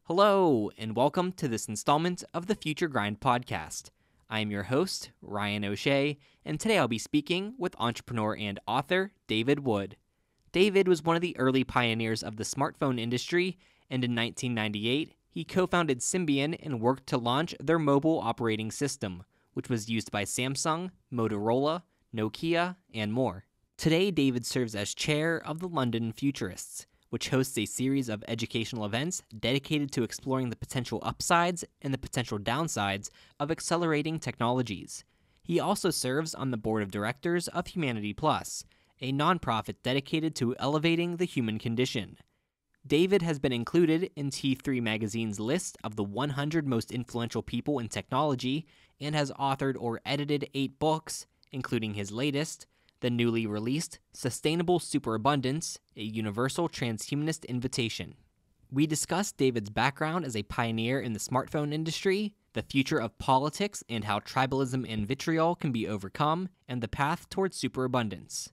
Hello, and welcome to this installment of the Future Grind podcast. I am your host, Ryan O'Shea, and today I'll be speaking with entrepreneur and author David Wood. David was one of the early pioneers of the smartphone industry, and in 1998, he co-founded Symbian and worked to launch their mobile operating system, which was used by Samsung, Motorola, Nokia, and more. Today, David serves as chair of the London Futurists, which hosts a series of educational events dedicated to exploring the potential upsides and the potential downsides of accelerating technologies. He also serves on the board of directors of Humanity Plus, a nonprofit dedicated to elevating the human condition. David has been included in T3 Magazine's list of the 100 most influential people in technology and has authored or edited 8 books, including his latest, the newly released Sustainable Superabundance, a Universal Transhumanist Invitation. We discussed David's background as a pioneer in the smartphone industry, the future of politics and how tribalism and vitriol can be overcome, and the path towards superabundance.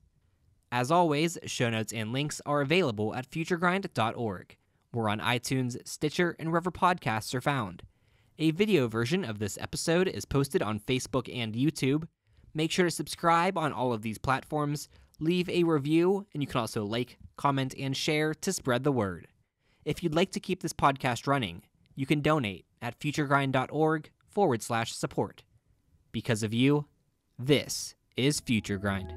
As always, show notes and links are available at futuregrind.org. We're on iTunes, Stitcher, and wherever podcasts are found. A video version of this episode is posted on Facebook and YouTube. Make sure to subscribe on all of these platforms, leave a review, and you can also like, comment, and share to spread the word. If you'd like to keep this podcast running, you can donate at futuregrind.org/support. Because of you, this is Future Grind.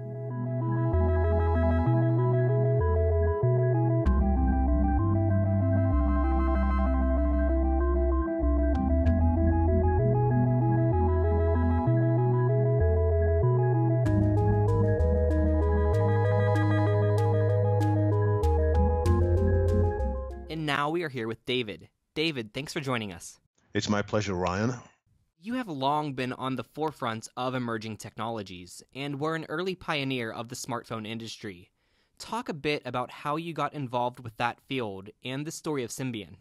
And now we are here with David. David, thanks for joining us. It's my pleasure, Ryan. You have long been on the forefront of emerging technologies and were an early pioneer of the smartphone industry. Talk a bit about how you got involved with that field and the story of Symbian.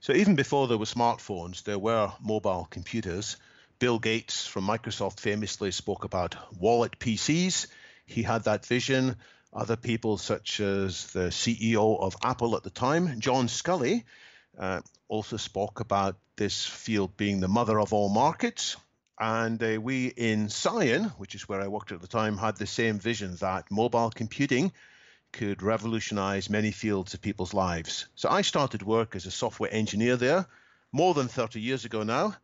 So even before there were smartphones, there were mobile computers. Bill Gates from Microsoft famously spoke about wallet PCs. He had that vision. Other people, such as the CEO of Apple at the time, John Sculley, also spoke about this field being the mother of all markets. And we in Symbian, which is where I worked at the time, had the same vision that mobile computing could revolutionize many fields of people's lives. So I started work as a software engineer there more than 30 years ago now,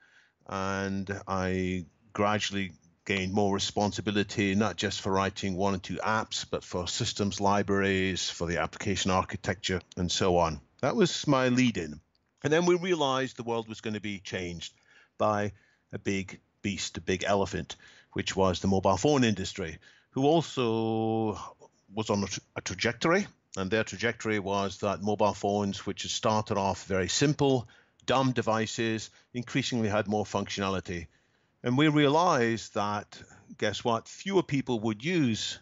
and I gradually gained more responsibility, not just for writing 1 or 2 apps, but for systems libraries, for the application architecture, and so on. That was my lead-in. And then we realized the world was going to be changed by a big beast, a big elephant, which was the mobile phone industry, who also was on a trajectory. And their trajectory was that mobile phones, which had started off very simple, dumb devices, increasingly had more functionality. And we realized that, guess what, fewer people would use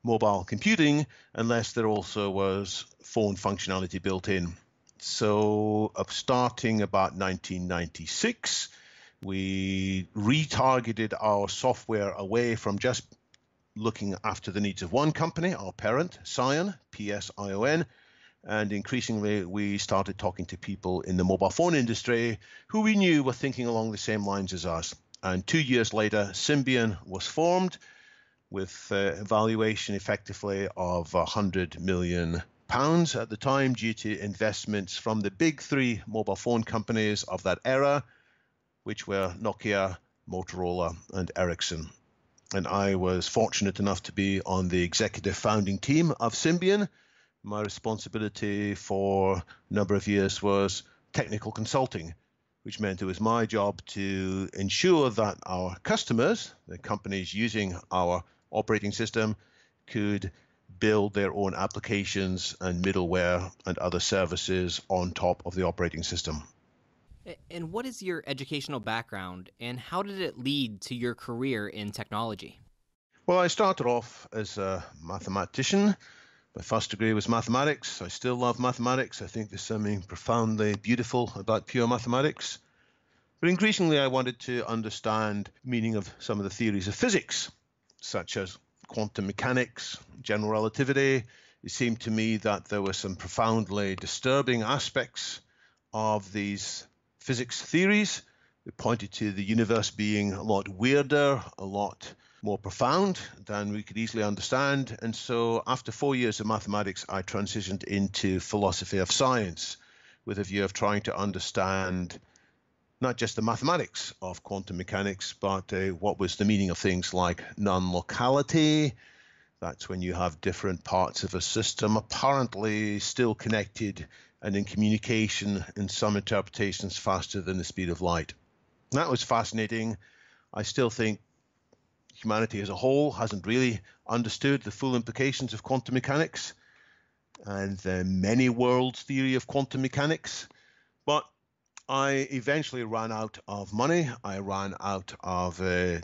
mobile computing unless there also was phone functionality built in. So starting about 1996, we retargeted our software away from just looking after the needs of one company, our parent, Psion, P-S-I-O-N, and increasingly we started talking to people in the mobile phone industry who we knew were thinking along the same lines as us. And 2 years later, Symbian was formed with a valuation effectively of £100 million at the time due to investments from the big 3 mobile phone companies of that era, which were Nokia, Motorola, and Ericsson. And I was fortunate enough to be on the executive founding team of Symbian. My responsibility for a number of years was technical consulting, which meant it was my job to ensure that our customers, the companies using our operating system, could build their own applications and middleware and other services on top of the operating system. And what is your educational background, and how did it lead to your career in technology? Well, I started off as a mathematician. My first degree was mathematics. I still love mathematics. I think there's something profoundly beautiful about pure mathematics. But increasingly, I wanted to understand the meaning of some of the theories of physics, such as quantum mechanics, general relativity. It seemed to me that there were some profoundly disturbing aspects of these physics theories. It pointed to the universe being a lot weirder, a lot more profound than we could easily understand. And so after 4 years of mathematics, I transitioned into philosophy of science with a view of trying to understand not just the mathematics of quantum mechanics, but what was the meaning of things like non-locality. That's when you have different parts of a system apparently still connected and in communication, in some interpretations faster than the speed of light. That was fascinating. I still think humanity as a whole hasn't really understood the full implications of quantum mechanics and the many worlds theory of quantum mechanics. But I eventually ran out of money. I ran out of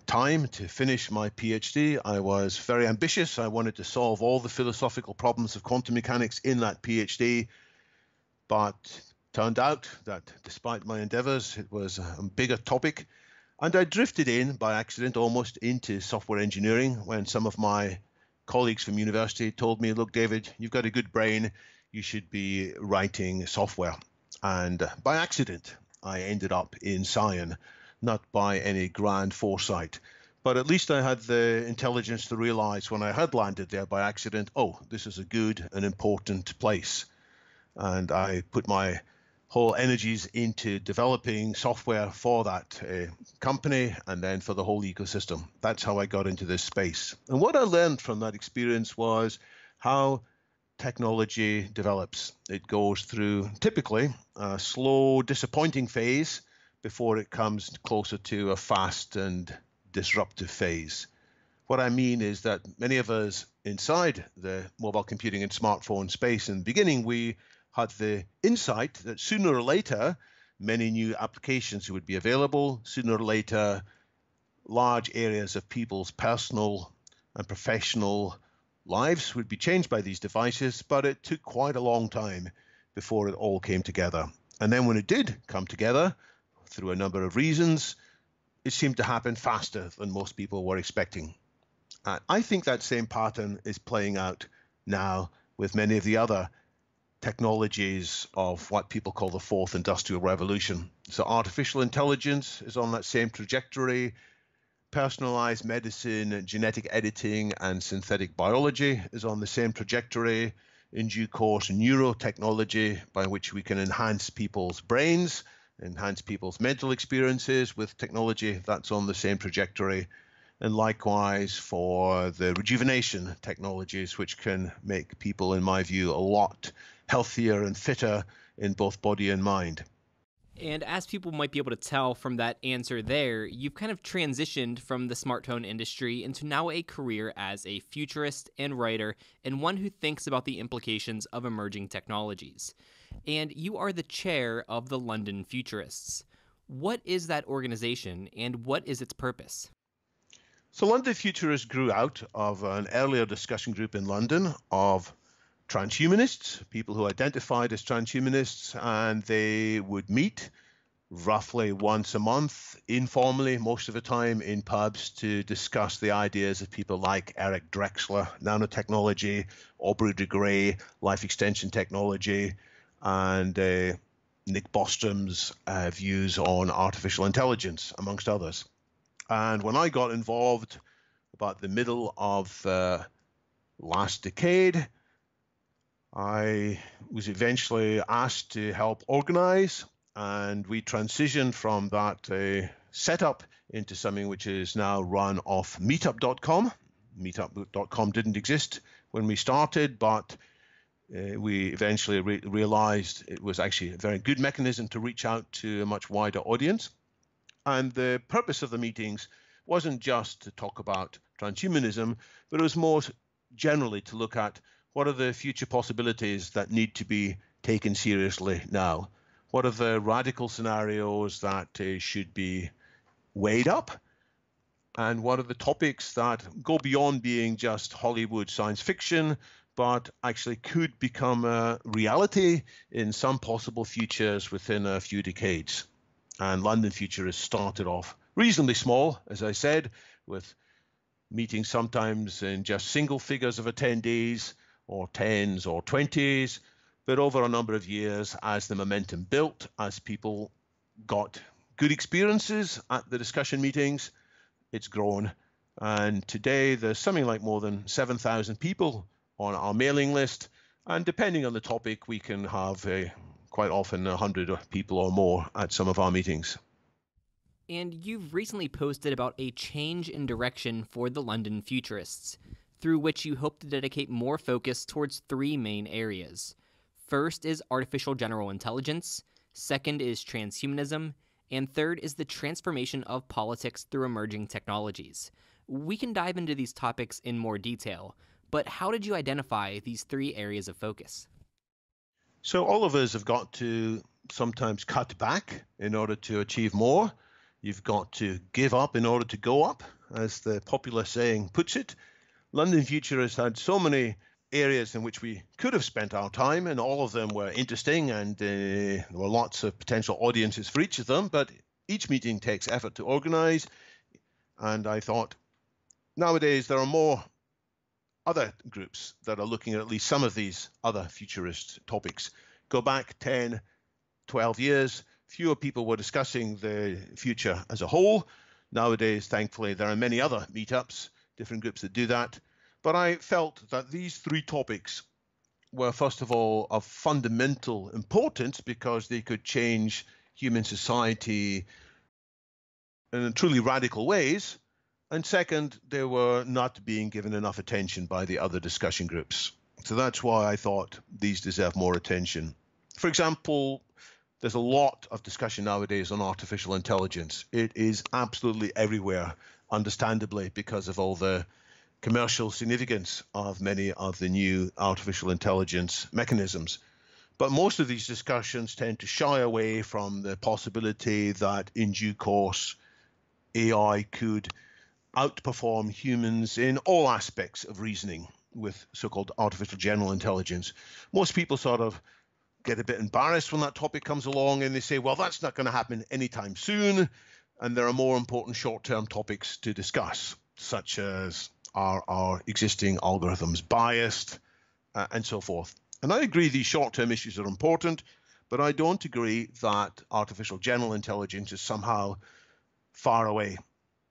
time to finish my PhD. I was very ambitious. I wanted to solve all the philosophical problems of quantum mechanics in that PhD. But turned out that despite my endeavors, it was a bigger topic. And I drifted in by accident almost into software engineering when some of my colleagues from university told me, look, David, you've got a good brain. You should be writing software. And by accident, I ended up in Scion, not by any grand foresight. But at least I had the intelligence to realize when I had landed there by accident, oh, this is a good and important place. And I put my whole energies into developing software for that company and then for the whole ecosystem. That's how I got into this space. And what I learned from that experience was how technology develops. It goes through typically a slow, disappointing phase before it comes closer to a fast and disruptive phase. What I mean is that many of us inside the mobile computing and smartphone space in the beginning, we had the insight that sooner or later, many new applications would be available. Sooner or later, large areas of people's personal and professional lives would be changed by these devices, but it took quite a long time before it all came together. And then when it did come together, through a number of reasons, it seemed to happen faster than most people were expecting. And I think that same pattern is playing out now with many of the other technologies of what people call the fourth industrial revolution. So artificial intelligence is on that same trajectory. Personalized medicine, genetic editing, and synthetic biology is on the same trajectory. In due course, neurotechnology, by which we can enhance people's brains, enhance people's mental experiences with technology, that's on the same trajectory. And likewise for the rejuvenation technologies, which can make people, in my view, a lot healthier and fitter in both body and mind. And as people might be able to tell from that answer there, you've kind of transitioned from the smartphone industry into now a career as a futurist and writer, and one who thinks about the implications of emerging technologies. And you are the chair of the London Futurists. What is that organization, and what is its purpose? So London Futurists grew out of an earlier discussion group in London of transhumanists, people who identified as transhumanists, and they would meet roughly once a month, informally, most of the time in pubs, to discuss the ideas of people like Eric Drexler, nanotechnology, Aubrey de Grey, life extension technology, and Nick Bostrom's views on artificial intelligence, amongst others. And when I got involved about the middle of the last decade, I was eventually asked to help organize, and we transitioned from that setup into something which is now run off meetup.com. Meetup.com didn't exist when we started, but we eventually realized it was actually a very good mechanism to reach out to a much wider audience. And the purpose of the meetings wasn't just to talk about transhumanism, but it was more generally to look at what are the future possibilities that need to be taken seriously now? What are the radical scenarios that should be weighed up? And what are the topics that go beyond being just Hollywood science fiction, but actually could become a reality in some possible futures within a few decades? And London Futurists started off reasonably small, as I said, with meetings sometimes in just single figures of attendees, or 10s or 20s, But over a number of years, as the momentum built, as people got good experiences at the discussion meetings, it's grown. And today there's something like more than 7,000 people on our mailing list. And depending on the topic, we can have quite often 100 people or more at some of our meetings. And you've recently posted about a change in direction for the London Futurists, through which you hope to dedicate more focus towards three main areas. First is artificial general intelligence, second is transhumanism, and third is the transformation of politics through emerging technologies. We can dive into these topics in more detail, but how did you identify these three areas of focus? So all of us have got to sometimes cut back in order to achieve more. You've got to give up in order to go up, as the popular saying puts it. London Futurists had so many areas in which we could have spent our time, and all of them were interesting, and there were lots of potential audiences for each of them, but each meeting takes effort to organize. And I thought, nowadays there are more other groups that are looking at least some of these other futurist topics. Go back 10, 12 years, fewer people were discussing the future as a whole. Nowadays, thankfully, there are many other meetups, different groups that do that. But I felt that these three topics were, first of all, of fundamental importance because they could change human society in truly radical ways. And second, they were not being given enough attention by the other discussion groups. So that's why I thought these deserve more attention. For example, there's a lot of discussion nowadays on artificial intelligence. It is absolutely everywhere, understandably, because of all the commercial significance of many of the new artificial intelligence mechanisms. But most of these discussions tend to shy away from the possibility that in due course AI could outperform humans in all aspects of reasoning with so-called artificial general intelligence. Most people sort of get a bit embarrassed when that topic comes along and they say, well, that's not going to happen anytime soon. And there are more important short-term topics to discuss, such as are our existing algorithms biased, and so forth. And I agree these short-term issues are important, but I don't agree that artificial general intelligence is somehow far away.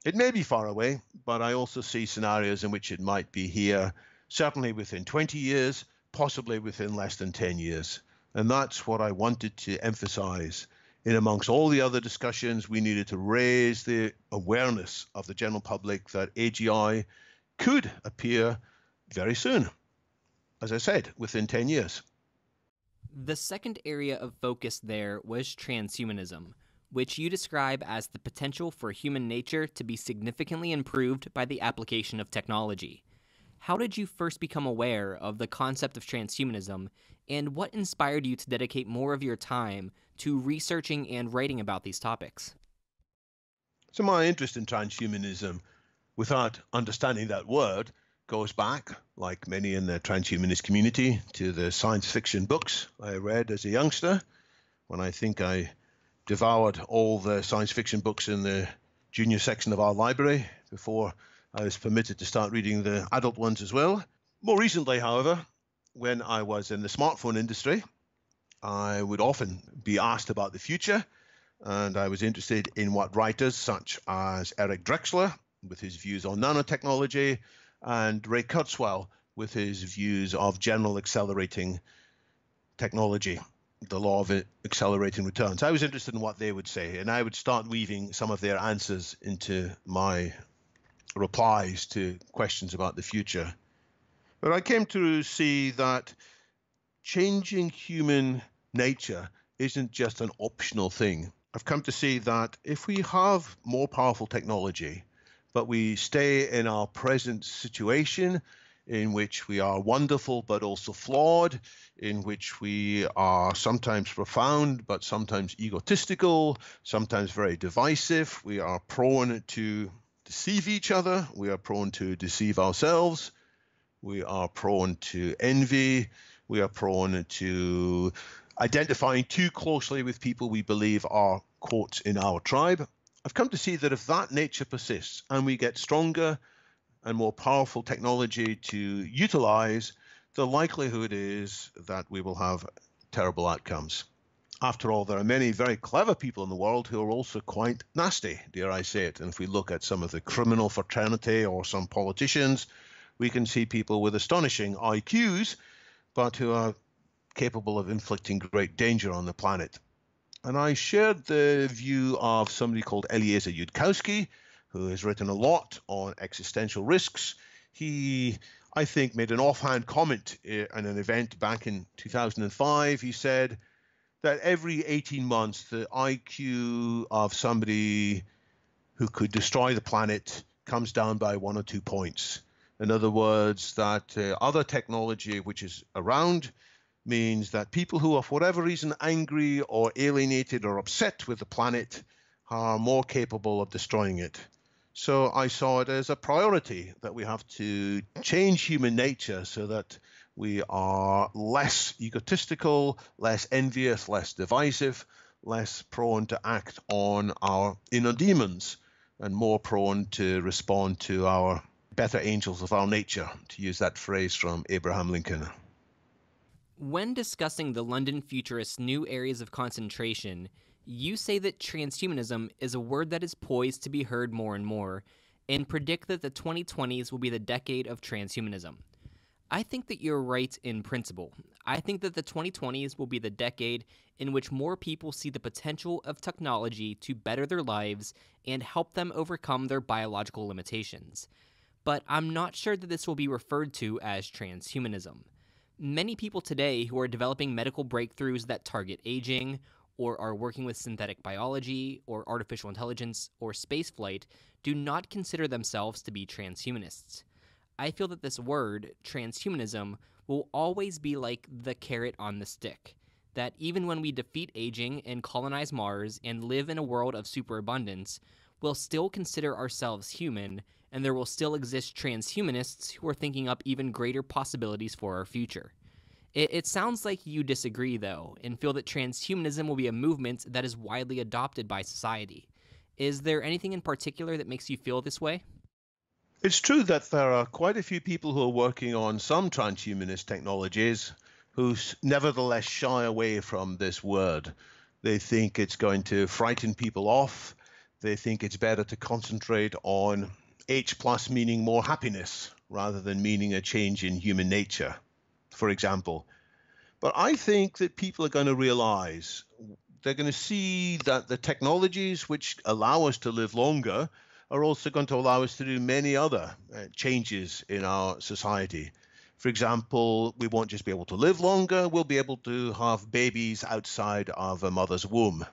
It may be far away, but I also see scenarios in which it might be here, certainly within 20 years, possibly within less than 10 years. And that's what I wanted to emphasize. In amongst all the other discussions, we needed to raise the awareness of the general public that AGI could appear very soon. As I said, within 10 years. The second area of focus there was transhumanism, which you describe as the potential for human nature to be significantly improved by the application of technology. How did you first become aware of the concept of transhumanism, and what inspired you to dedicate more of your time to researching and writing about these topics? So my interest in transhumanism, without understanding that word, goes back, like many in the transhumanist community, to the science fiction books I read as a youngster, when I think I devoured all the science fiction books in the junior section of our library before I was permitted to start reading the adult ones as well. More recently, however, when I was in the smartphone industry, I would often be asked about the future, and I was interested in what writers such as Eric Drexler, with his views on nanotechnology, and Ray Kurzweil, with his views of general accelerating technology, the law of accelerating returns. I was interested in what they would say, and I would start weaving some of their answers into my replies to questions about the future. But I came to see that changing human nature isn't just an optional thing. I've come to see that if we have more powerful technology, but we stay in our present situation in which we are wonderful but also flawed, in which we are sometimes profound but sometimes egotistical, sometimes very divisive, we are prone to deceive each other, we are prone to deceive ourselves, we are prone to envy, we are prone to identifying too closely with people we believe are, quote, in our tribe. I've come to see that if that nature persists and we get stronger and more powerful technology to utilize, the likelihood is that we will have terrible outcomes. After all, there are many very clever people in the world who are also quite nasty, dare I say it. And if we look at some of the criminal fraternity or some politicians, we can see people with astonishing IQs, but who are capable of inflicting great danger on the planet. And I shared the view of somebody called Eliezer Yudkowsky, who has written a lot on existential risks. He, I think, made an offhand comment in an event back in 2005. He said that every 18 months, the IQ of somebody who could destroy the planet comes down by 1 or 2 points. In other words, that other technology which is around means that people who are for whatever reason angry or alienated or upset with the planet are more capable of destroying it. So I saw it as a priority that we have to change human nature so that we are less egotistical, less envious, less divisive, less prone to act on our inner demons, and more prone to respond to our better angels of our nature, to use that phrase from Abraham Lincoln. When discussing the London Futurists' new areas of concentration, you say that transhumanism is a word that is poised to be heard more and more, and predict that the 2020s will be the decade of transhumanism. I think that you're right in principle. I think that the 2020s will be the decade in which more people see the potential of technology to better their lives and help them overcome their biological limitations. But I'm not sure that this will be referred to as transhumanism. Many people today who are developing medical breakthroughs that target aging, or are working with synthetic biology, or artificial intelligence, or spaceflight, do not consider themselves to be transhumanists. I feel that this word, transhumanism, will always be like the carrot on the stick. That even when we defeat aging and colonize Mars and live in a world of superabundance, we'll still consider ourselves human, and there will still exist transhumanists who are thinking up even greater possibilities for our future. It sounds like you disagree, though, and feel that transhumanism will be a movement that is widely adopted by society. Is there anything in particular that makes you feel this way? It's true that there are quite a few people who are working on some transhumanist technologies who nevertheless shy away from this word. They think it's going to frighten people off. They think it's better to concentrate on H plus meaning more happiness rather than meaning a change in human nature, for example. But I think that people are going to realize, they're going to see that the technologies which allow us to live longer are also going to allow us to do many other changes in our society. For example, we won't just be able to live longer, we'll be able to have babies outside of a mother's womb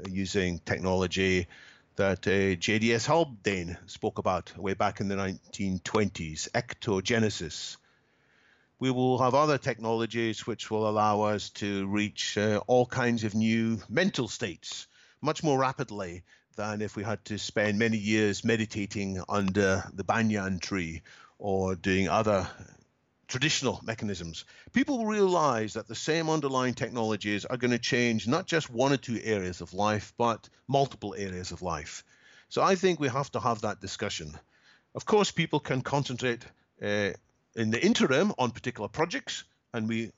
using technology that J.D.S. Haldane spoke about way back in the 1920s, ectogenesis. We will have other technologies which will allow us to reach all kinds of new mental states much more rapidly than if we had to spend many years meditating under the banyan tree or doing other traditional mechanisms. People will realize that the same underlying technologies are going to change not just one or two areas of life, but multiple areas of life. So I think we have to have that discussion. Of course, people can concentrate in the interim on particular projects, and we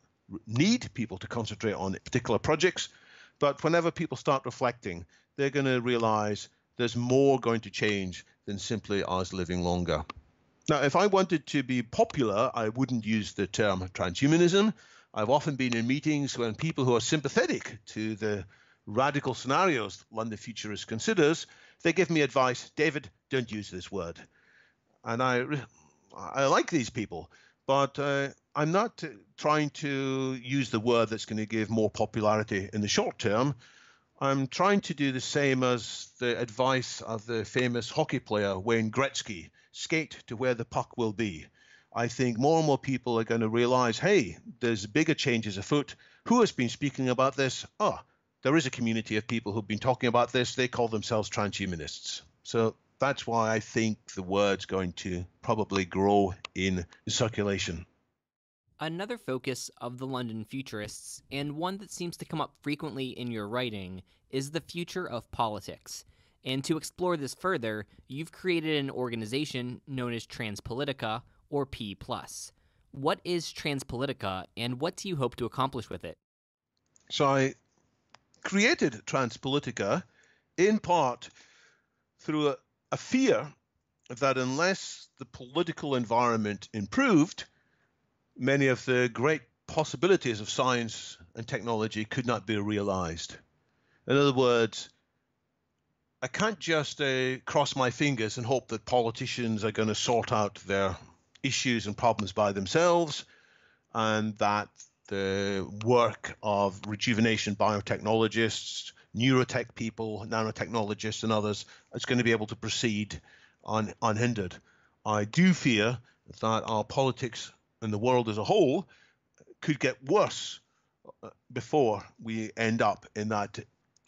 need people to concentrate on particular projects. But whenever people start reflecting, they're going to realize there's more going to change than simply us living longer. Now, if I wanted to be popular, I wouldn't use the term transhumanism. I've often been in meetings when people who are sympathetic to the radical scenarios London Futurists considers, they give me advice, David, don't use this word. And I like these people, but I'm not trying to use the word that's going to give more popularity in the short term. I'm trying to do the same as the advice of the famous hockey player Wayne Gretzky, skate to where the puck will be. I think more and more people are going to realize, hey, there's bigger changes afoot. Who has been speaking about this? Oh, there is a community of people who've been talking about this. They call themselves transhumanists. So that's why I think the word's going to probably grow in circulation. Another focus of the London Futurists, and one that seems to come up frequently in your writing, is the future of politics. And to explore this further, you've created an organization known as Transpolitica, or P+. What is Transpolitica, and what do you hope to accomplish with it? So I created Transpolitica in part through a fear that unless the political environment improved, many of the great possibilities of science and technology could not be realized. In other words, I can't just cross my fingers and hope that politicians are going to sort out their issues and problems by themselves, and that the work of rejuvenation biotechnologists, neurotech people, nanotechnologists, and others is going to be able to proceed unhindered. I do fear that our politics and the world as a whole could get worse before we end up in that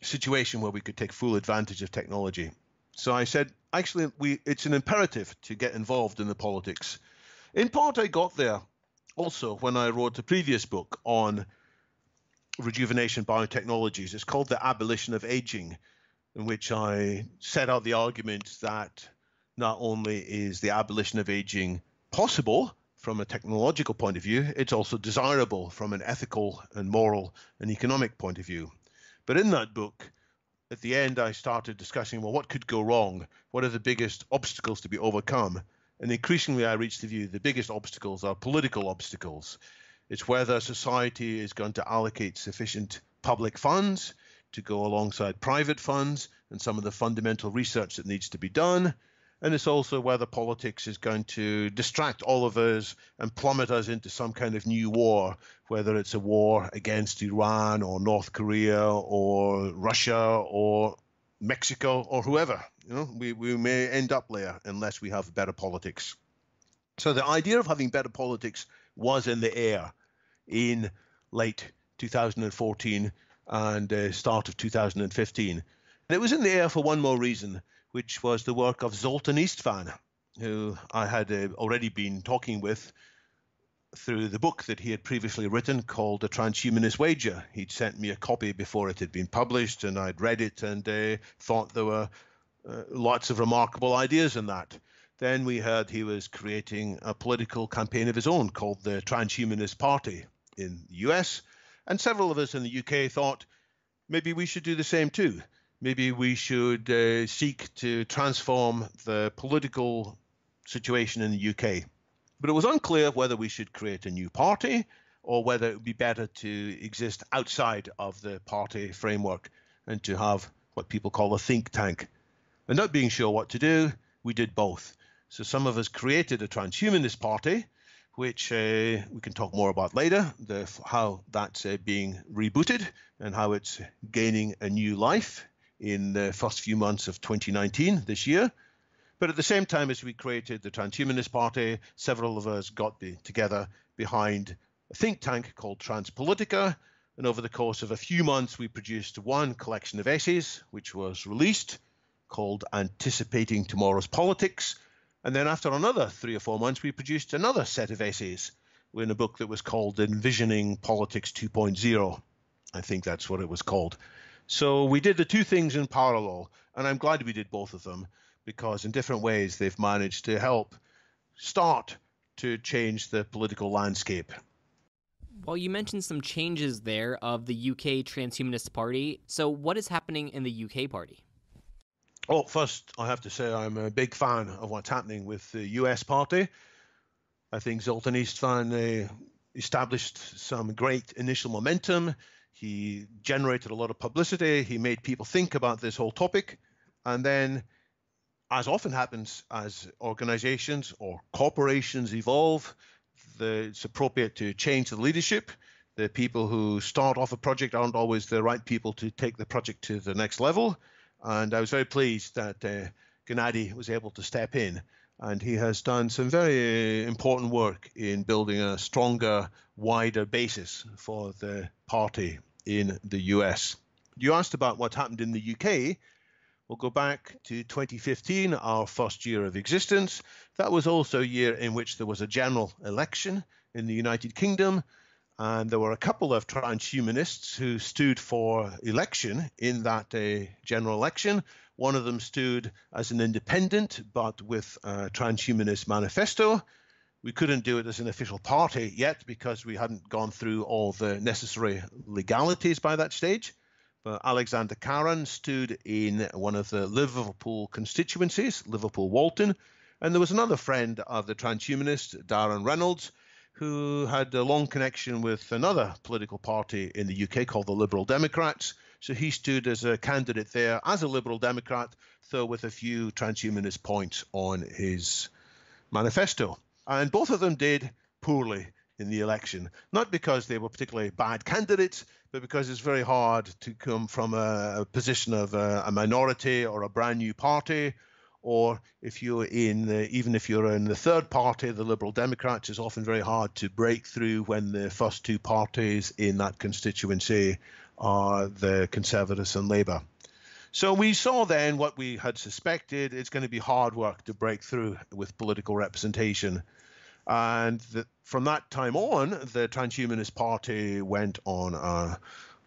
situation where we could take full advantage of technology. So I said, actually, it's an imperative to get involved in the politics. In part, I got there also when I wrote a previous book on rejuvenation biotechnologies. It's called The Abolition of Aging, in which I set out the argument that not only is the abolition of aging possible from a technological point of view, it's also desirable from an ethical and moral and economic point of view. But in that book, at the end, I started discussing, well, what could go wrong? What are the biggest obstacles to be overcome? And increasingly, I reached the view the biggest obstacles are political obstacles. It's whether society is going to allocate sufficient public funds to go alongside private funds and some of the fundamental research that needs to be done. And it's also whether politics is going to distract all of us and plummet us into some kind of new war, whether it's a war against Iran or North Korea or Russia or Mexico or whoever. We may end up there unless we have better politics. So the idea of having better politics was in the air in late 2014 and start of 2015. And it was in the air for one more reason, which was the work of Zoltan Istvan, who I had already been talking with through the book that he had previously written called The Transhumanist Wager. He'd sent me a copy before it had been published, and I'd read it and thought there were lots of remarkable ideas in that. Then we heard he was creating a political campaign of his own called the Transhumanist Party in the US, and several of us in the UK thought maybe we should do the same too. Maybe we should seek to transform the political situation in the UK. But it was unclear whether we should create a new party or whether it would be better to exist outside of the party framework and to have what people call a think tank. And not being sure what to do, we did both. So some of us created a transhumanist party, which we can talk more about later, how that's being rebooted and how it's gaining a new life in the first few months of 2019, this year. But at the same time as we created the Transhumanist Party, several of us got together behind a think tank called Transpolitica. And over the course of a few months, we produced one collection of essays, which was released, called Anticipating Tomorrow's Politics. And then after another 3 or 4 months, we produced another set of essays in a book that was called Envisioning Politics 2.0. I think that's what it was called. So we did the two things in parallel, and I'm glad we did both of them, because in different ways they've managed to help start to change the political landscape. Well, you mentioned some changes there of the UK Transhumanist Party. So what is happening in the UK party? Oh, first, I have to say I'm a big fan of what's happening with the US party. I think Zoltan Istvan established some great initial momentum. He generated a lot of publicity. He made people think about this whole topic. And then, as often happens as organizations or corporations evolve, it's appropriate to change the leadership. The people who start off a project aren't always the right people to take the project to the next level. And I was very pleased that Gennady was able to step in. And he has done some very important work in building a stronger, wider basis for the party in the US. You asked about what happened in the UK. We'll go back to 2015, our first year of existence. That was also a year in which there was a general election in the United Kingdom. And there were a couple of transhumanists who stood for election in that general election. One of them stood as an independent, but with a transhumanist manifesto. We couldn't do it as an official party yet because we hadn't gone through all the necessary legalities by that stage. But Alexander Caron stood in one of the Liverpool constituencies, Liverpool Walton, and there was another friend of the transhumanists, Darren Reynolds, who had a long connection with another political party in the UK called the Liberal Democrats. So he stood as a candidate there as a Liberal Democrat, though with a few transhumanist points on his manifesto. And both of them did poorly in the election, not because they were particularly bad candidates, but because it's very hard to come from a position of a minority or a brand new party, or if you're even if you're in the third party, the Liberal Democrats, it's often very hard to break through when the first two parties in that constituency are the Conservatives and Labour. So we saw then what we had suspected. It's going to be hard work to break through with political representation. And from that time on, the Transhumanist Party went on a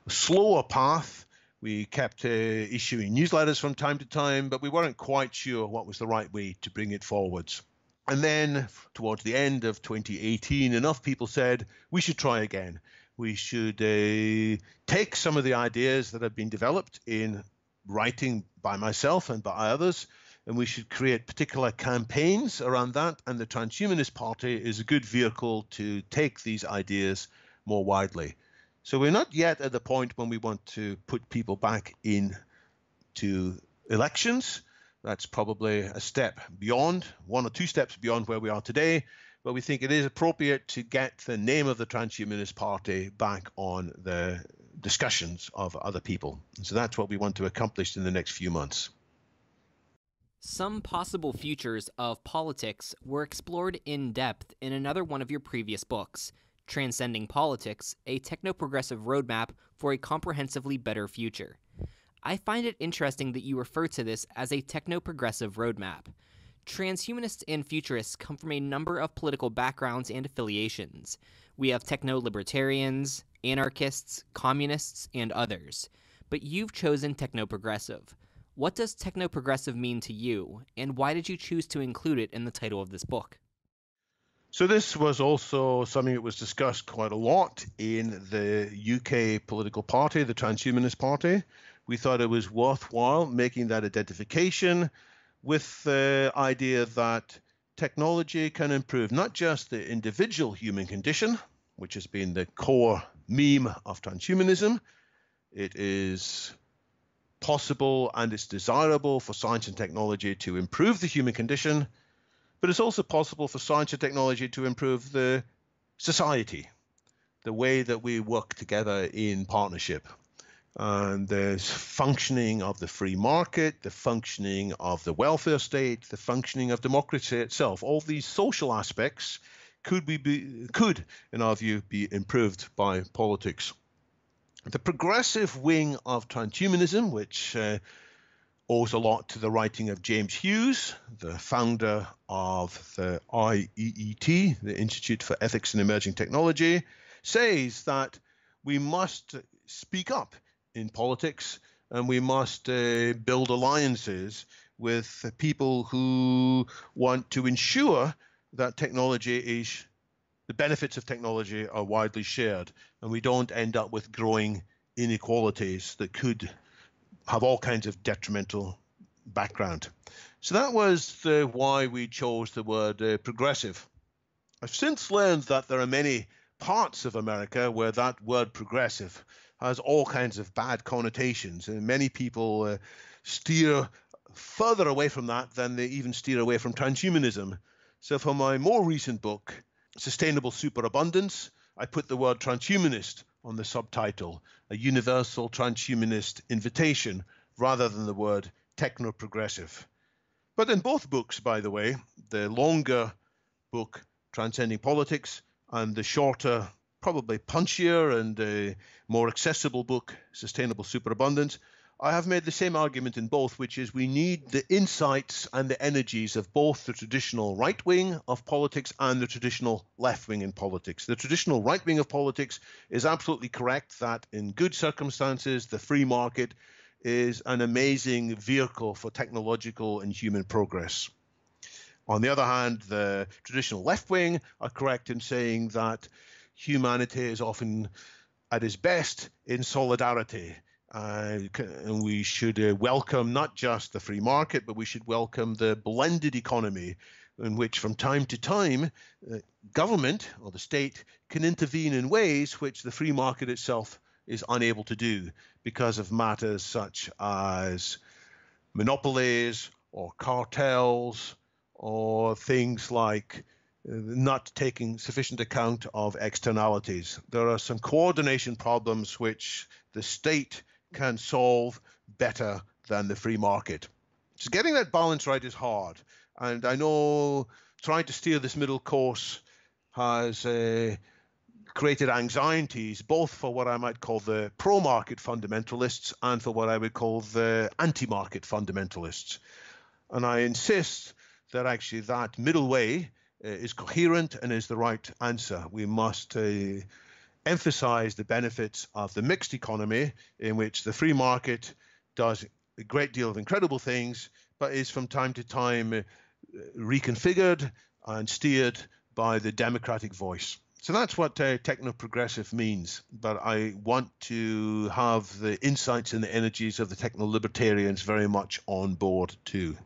slower path. We kept issuing newsletters from time to time, but we weren't quite sure what was the right way to bring it forwards. And then towards the end of 2018, enough people said we should try again. We should take some of the ideas that have been developed in writing by myself and by others, and we should create particular campaigns around that. And the Transhumanist Party is a good vehicle to take these ideas more widely. So we're not yet at the point when we want to put people back into elections. That's probably a step beyond, one or two steps beyond where we are today. But we think it is appropriate to get the name of the Transhumanist Party back on the discussions of other people. And so that's what we want to accomplish in the next few months. Some possible futures of politics were explored in depth in another one of your previous books, Transcending Politics, a Technoprogessive Roadmap for a Comprehensively Better Future. I find it interesting that you refer to this as a technoprogressive roadmap. Transhumanists and futurists come from a number of political backgrounds and affiliations. We have techno-libertarians, anarchists, communists, and others. But you've chosen technoprogressive. What does technoprogressive mean to you, and why did you choose to include it in the title of this book? So this was also something that was discussed quite a lot in the UK political party, the Transhumanist Party. We thought it was worthwhile making that identification with the idea that technology can improve not just the individual human condition, which has been the core meme of transhumanism. It is possible and it's desirable for science and technology to improve the human condition, but it's also possible for science and technology to improve the society, the way that we work together in partnership. And the functioning of the free market, the functioning of the welfare state, the functioning of democracy itself, all these social aspects could, in our view, be improved by politics. The progressive wing of transhumanism, which owes a lot to the writing of James Hughes, the founder of the IEET, the Institute for Ethics in Emerging Technology, says that we must speak up in politics and we must build alliances with people who want to ensure that the benefits of technology are widely shared and we don't end up with growing inequalities that could have all kinds of detrimental background. So that was why we chose the word progressive. I've since learned that there are many parts of America where that word progressive has all kinds of bad connotations, and many people steer further away from that than they even steer away from transhumanism. So for my more recent book, Sustainable Superabundance, I put the word transhumanist on the subtitle, a Universal Transhumanist Invitation, rather than the word technoprogressive. But in both books, by the way, the longer book, Transcending Politics, and the shorter, probably punchier and more accessible book, Sustainable Superabundance, I have made the same argument in both, which is we need the insights and the energies of both the traditional right wing of politics and the traditional left wing in politics. The traditional right wing of politics is absolutely correct that in good circumstances, the free market is an amazing vehicle for technological and human progress. On the other hand, the traditional left wing are correct in saying that humanity is often at its best in solidarity. And we should welcome not just the free market, but we should welcome the blended economy in which from time to time government or the state can intervene in ways which the free market itself is unable to do because of matters such as monopolies or cartels or things like not taking sufficient account of externalities. There are some coordination problems which the state can solve better than the free market. So getting that balance right is hard. And I know trying to steer this middle course has created anxieties, both for what I might call the pro-market fundamentalists and for what I would call the anti-market fundamentalists. And I insist that actually that middle way is coherent and is the right answer. We must emphasize the benefits of the mixed economy in which the free market does a great deal of incredible things, but is from time to time reconfigured and steered by the democratic voice. So that's what technoprogressive means. But I want to have the insights and the energies of the techno-libertarians very much on board too.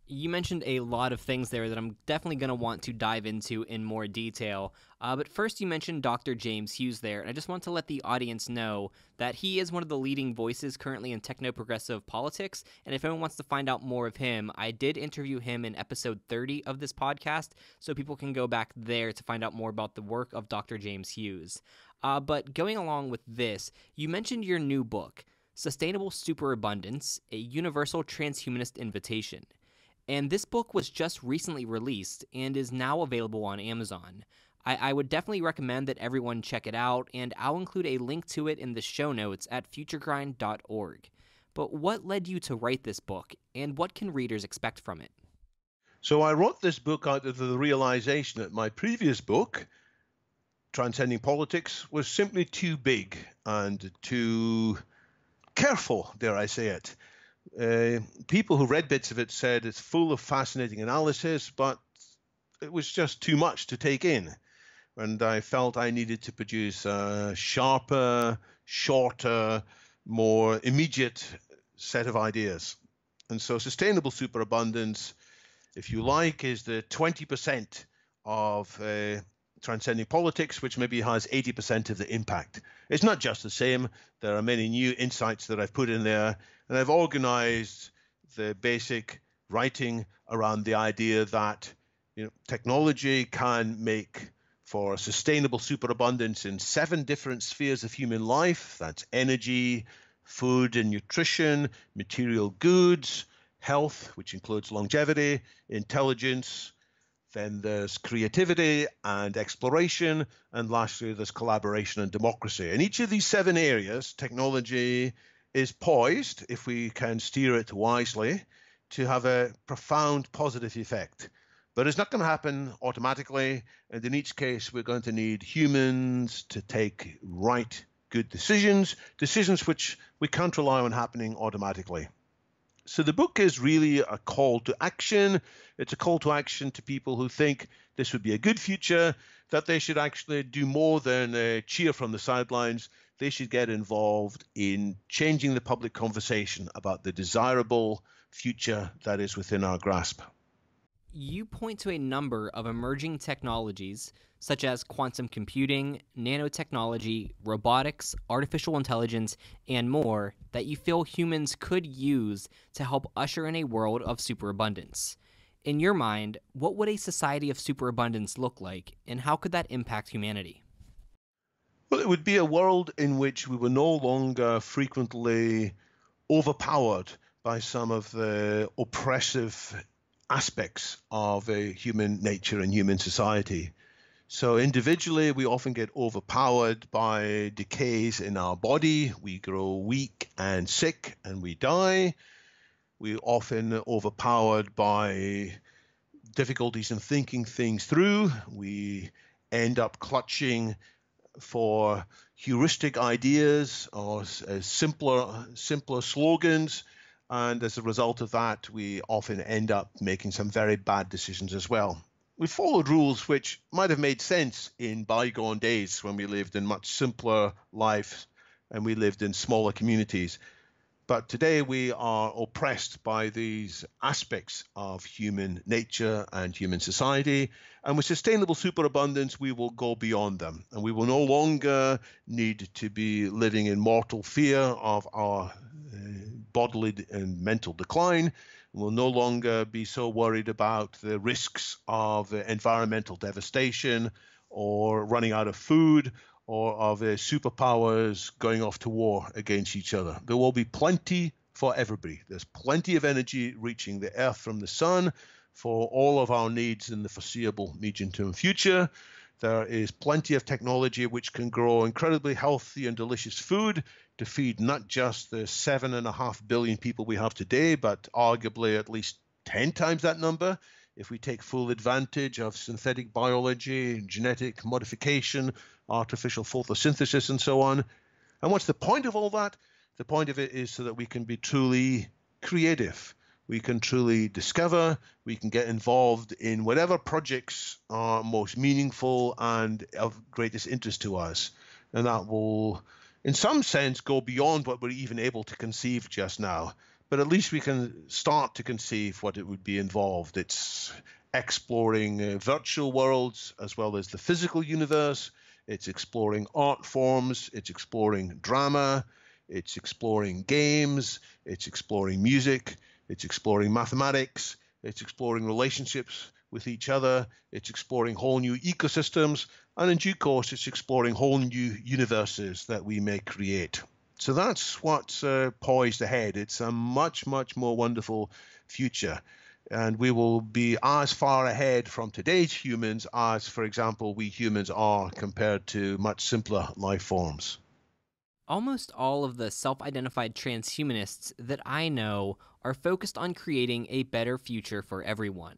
You mentioned a lot of things there that I'm definitely going to want to dive into in more detail. But first, you mentioned Dr. James Hughes there, and I just want to let the audience know that he is one of the leading voices currently in techno-progressive politics, and if anyone wants to find out more of him, I did interview him in episode 30 of this podcast, so people can go back there to find out more about the work of Dr. James Hughes. But going along with this, you mentioned your new book, Sustainable Superabundance, a Universal Transhumanist Invitation. And this book was just recently released and is now available on Amazon. I would definitely recommend that everyone check it out, and I'll include a link to it in the show notes at futuregrind.org. But what led you to write this book, and what can readers expect from it? So I wrote this book out of the realization that my previous book, Transcending Politics, was simply too big and too careful, dare I say it. People who read bits of it said it's full of fascinating analysis, but it was just too much to take in. And I felt I needed to produce a sharper, shorter, more immediate set of ideas. And so Sustainable Superabundance, if you like, is the 20% of Transcending Politics, which maybe has 80% of the impact. It's not just the same. There are many new insights that I've put in there, and I've organized the basic writing around the idea that technology can make for sustainable superabundance in 7 different spheres of human life. That's energy, food and nutrition, material goods, health, which includes longevity, intelligence. Then there's creativity and exploration, and lastly, there's collaboration and democracy. In each of these 7 areas, technology is poised, if we can steer it wisely, to have a profound positive effect. But it's not going to happen automatically, and in each case, we're going to need humans to take right, good decisions which we can't rely on happening automatically. So the book is really a call to action. It's a call to action to people who think this would be a good future, that they should actually do more than cheer from the sidelines. They should get involved in changing the public conversation about the desirable future that is within our grasp. You point to a number of emerging technologies, such as quantum computing, nanotechnology, robotics, artificial intelligence, and more, that you feel humans could use to help usher in a world of superabundance. In your mind, what would a society of superabundance look like, and how could that impact humanity? Well, it would be a world in which we were no longer frequently overpowered by some of the oppressive aspects of human nature and human society. So individually, we often get overpowered by decays in our body. We grow weak and sick and we die. We're often overpowered by difficulties in thinking things through. We end up clutching for heuristic ideas or simpler slogans. And as a result of that, we often end up making some very bad decisions as well. We followed rules which might have made sense in bygone days when we lived in much simpler lives and we lived in smaller communities. But today we are oppressed by these aspects of human nature and human society. And with sustainable superabundance, we will go beyond them. And we will no longer need to be living in mortal fear of our bodily and mental decline. We'll no longer be so worried about the risks of environmental devastation or running out of food or of superpowers going off to war against each other. There will be plenty for everybody. There's plenty of energy reaching the earth from the sun for all of our needs in the foreseeable medium-term future. There is plenty of technology which can grow incredibly healthy and delicious food to feed not just the 7.5 billion people we have today, but arguably at least 10 times that number if we take full advantage of synthetic biology, genetic modification, artificial photosynthesis, and so on. And what's the point of all that? The point of it is so that we can be truly creative. We can truly discover, we can get involved in whatever projects are most meaningful and of greatest interest to us. And that will, in some sense, go beyond what we're even able to conceive just now. But at least we can start to conceive what it would be involved. It's exploring virtual worlds as well as the physical universe. It's exploring art forms. It's exploring drama. It's exploring games. It's exploring music. It's exploring mathematics. It's exploring relationships with each other. It's exploring whole new ecosystems. And in due course, it's exploring whole new universes that we may create. So that's what's poised ahead. It's a much, much more wonderful future. And we will be as far ahead from today's humans as, for example, we humans are compared to much simpler life forms. Almost all of the self-identified transhumanists that I know are focused on creating a better future for everyone.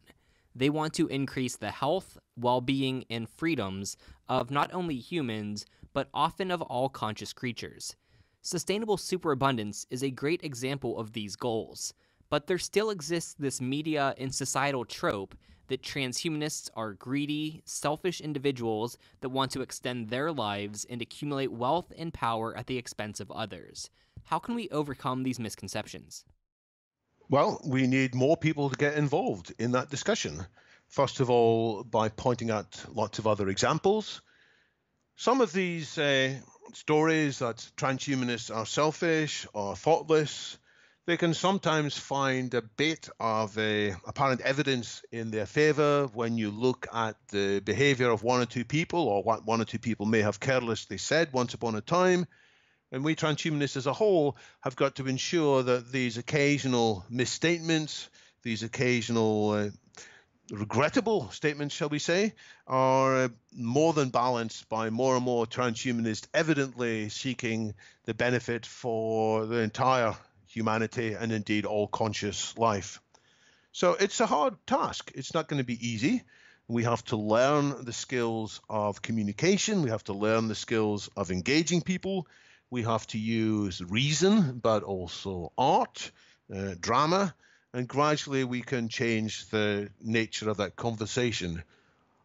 They want to increase the health, well-being, and freedoms of not only humans, but often of all conscious creatures. Sustainable superabundance is a great example of these goals, but there still exists this media and societal trope that transhumanists are greedy, selfish individuals that want to extend their lives and accumulate wealth and power at the expense of others. How can we overcome these misconceptions? Well, we need more people to get involved in that discussion. First of all, by pointing out lots of other examples. Some of these stories that transhumanists are selfish or thoughtless, they can sometimes find a bit of apparent evidence in their favor when you look at the behavior of one or two people or what one or two people may have carelessly said once upon a time. And we transhumanists as a whole have got to ensure that these occasional misstatements, these occasional regrettable statements, shall we say, are more than balanced by more and more transhumanists evidently seeking the benefit for the entire humanity and indeed all conscious life. So it's a hard task. It's not going to be easy. We have to learn the skills of communication. We have to learn the skills of engaging people. We have to use reason, but also art, drama, and gradually we can change the nature of that conversation.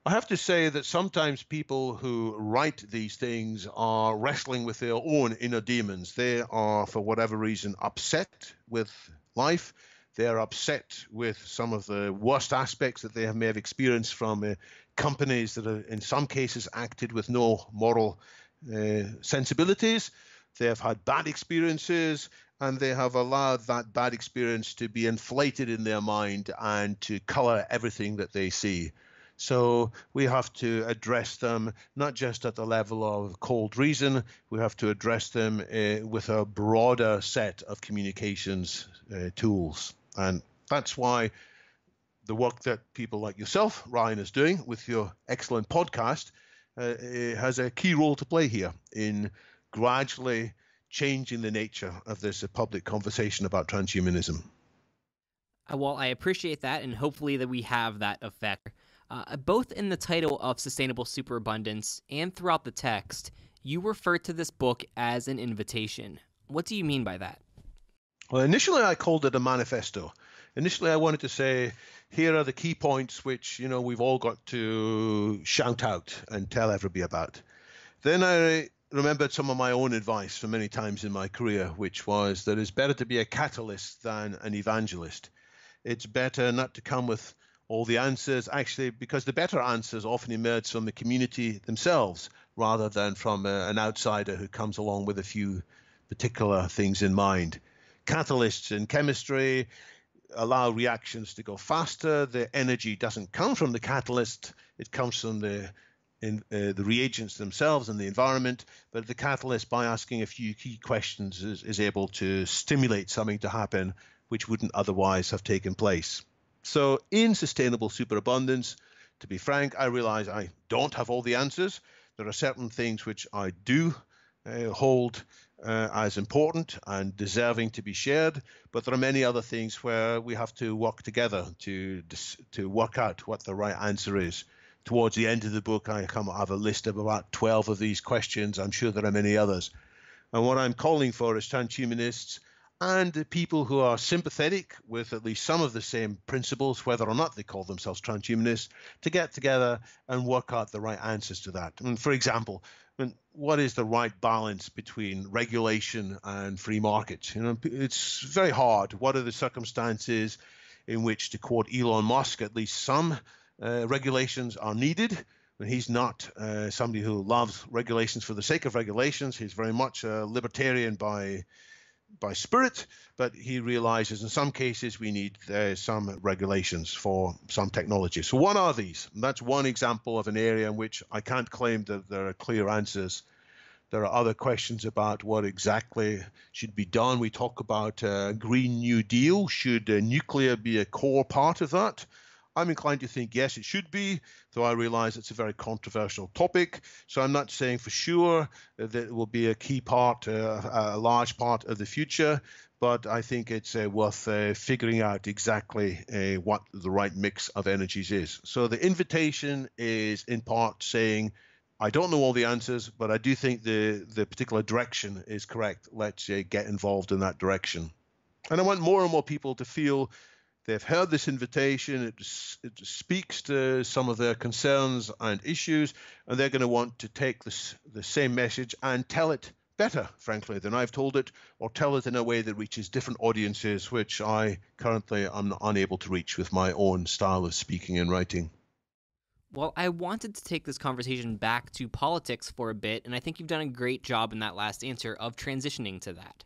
I have to say that sometimes people who write these things are wrestling with their own inner demons. They are, for whatever reason, upset with life. They're upset with some of the worst aspects that they may have experienced from companies that have, in some cases, acted with no moral sensibilities. They have had bad experiences, and they have allowed that bad experience to be inflated in their mind and to color everything that they see. So we have to address them not just at the level of cold reason, we have to address them with a broader set of communications tools. And that's why the work that people like yourself, Ryan, is doing with your excellent podcast has a key role to play here in gradually changing the nature of this public conversation about transhumanism. Well, I appreciate that, and hopefully that we have that effect. Both in the title of Sustainable Superabundance and throughout the text, you refer to this book as an invitation. What do you mean by that? Well, initially I called it a manifesto. Initially I wanted to say, here are the key points which, we've all got to shout out and tell everybody about. Then I remembered some of my own advice from many times in my career, which was that it's better to be a catalyst than an evangelist. It's better not to come with all the answers, actually, because the better answers often emerge from the community themselves rather than from an outsider who comes along with a few particular things in mind. Catalysts in chemistry allow reactions to go faster. The energy doesn't come from the catalyst, it comes from the reagents themselves and the environment, but the catalyst, by asking a few key questions, is able to stimulate something to happen which wouldn't otherwise have taken place. So in Sustainable Superabundance, to be frank, I realize I don't have all the answers. There are certain things which I do hold as important and deserving to be shared, but there are many other things where we have to work together to work out what the right answer is. Towards the end of the book, I have a list of about 12 of these questions. I'm sure there are many others. And what I'm calling for is transhumanists and people who are sympathetic with at least some of the same principles, whether or not they call themselves transhumanists, to get together and work out the right answers to that. And for example, what is the right balance between regulation and free market? It's very hard. What are the circumstances in which, to quote Elon Musk, at least some regulations are needed? And he's not somebody who loves regulations for the sake of regulations. He's very much a libertarian by spirit, but he realizes in some cases we need some regulations for some technology. So what are these? And that's one example of an area in which I can't claim that there are clear answers. There are other questions about what exactly should be done. We talk about Green New Deal. Should nuclear be a core part of that? I'm inclined to think yes, it should be, though I realize it's a very controversial topic. So I'm not saying for sure that it will be a key part, a large part of the future, but I think it's worth figuring out exactly what the right mix of energies is. So the invitation is in part saying, I don't know all the answers, but I do think the particular direction is correct. Let's get involved in that direction. And I want more and more people to feel they've heard this invitation, it speaks to some of their concerns and issues, and they're going to want to take the same message and tell it better, frankly, than I've told it, or tell it in a way that reaches different audiences, which I currently am unable to reach with my own style of speaking and writing. Well, I wanted to take this conversation back to politics for a bit, and I think you've done a great job in that last answer of transitioning to that.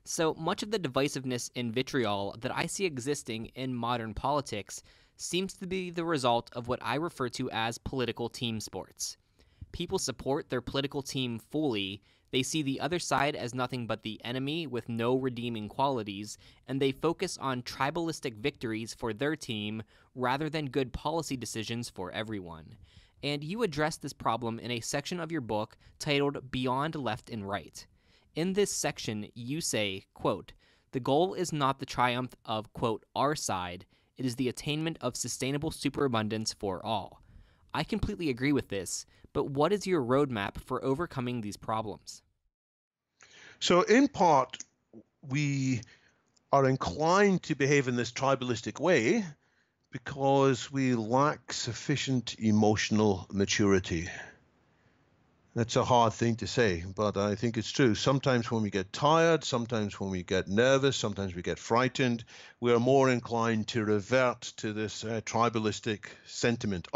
So much of the divisiveness and vitriol that I see existing in modern politics seems to be the result of what I refer to as political team sports. People support their political team fully, they see the other side as nothing but the enemy with no redeeming qualities, and they focus on tribalistic victories for their team rather than good policy decisions for everyone. And you address this problem in a section of your book titled Beyond Left and Right. In this section, you say, quote, "The goal is not the triumph of, quote, our side, it is the attainment of sustainable superabundance for all." I completely agree with this, but what is your roadmap for overcoming these problems? So in part, we are inclined to behave in this tribalistic way because we lack sufficient emotional maturity. That's a hard thing to say, but I think it's true. Sometimes when we get tired, sometimes when we get nervous, sometimes we get frightened, we are more inclined to revert to this tribalistic sentiment.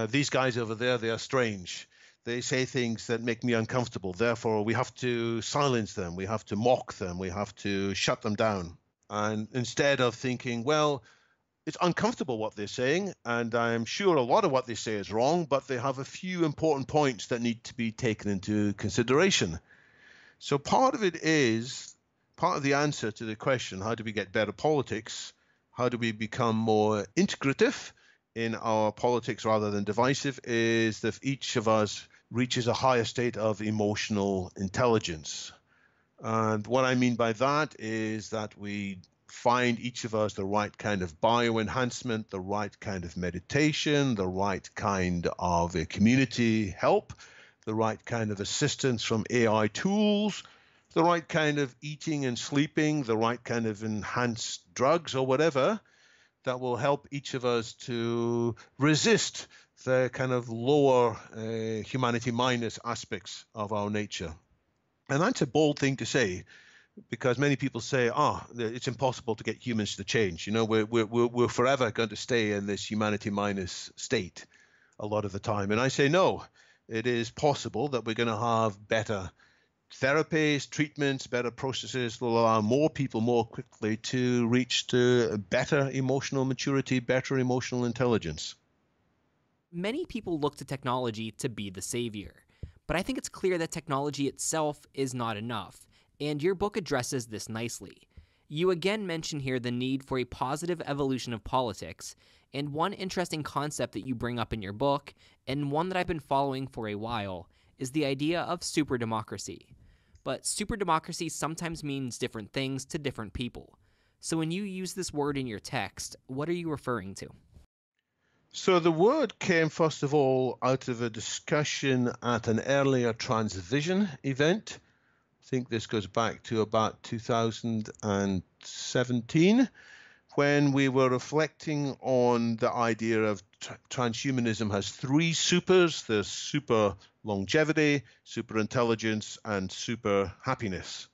These guys over there, they are strange. They say things that make me uncomfortable. Therefore, we have to silence them. We have to mock them. We have to shut them down. And instead of thinking, well, it's uncomfortable what they're saying, and I'm sure a lot of what they say is wrong, but they have a few important points that need to be taken into consideration. So part of the answer to the question, how do we get better politics? How do we become more integrative in our politics rather than divisive, is that each of us reaches a higher state of emotional intelligence. And what I mean by that is that we find each of us the right kind of bioenhancement, the right kind of meditation, the right kind of community help, the right kind of assistance from AI tools, the right kind of eating and sleeping, the right kind of enhanced drugs or whatever that will help each of us to resist the kind of lower humanity minus aspects of our nature. And that's a bold thing to say, because many people say, it's impossible to get humans to change. You know, we're forever going to stay in this humanity minus state a lot of the time. And I say, no, it is possible that we're going to have better therapies, treatments, better processes will allow more people more quickly to reach to better emotional maturity, better emotional intelligence. Many people look to technology to be the savior, but I think it's clear that technology itself is not enough, and your book addresses this nicely. You again mention here the need for a positive evolution of politics, and one interesting concept that you bring up in your book, and one that I've been following for a while, is the idea of superdemocracy. But superdemocracy sometimes means different things to different people. So when you use this word in your text, what are you referring to? So the word came, first of all, out of a discussion at an earlier Transvision event. I think this goes back to about 2017, when we were reflecting on the idea of transhumanism has three supers. There's super longevity, super intelligence, and super happiness.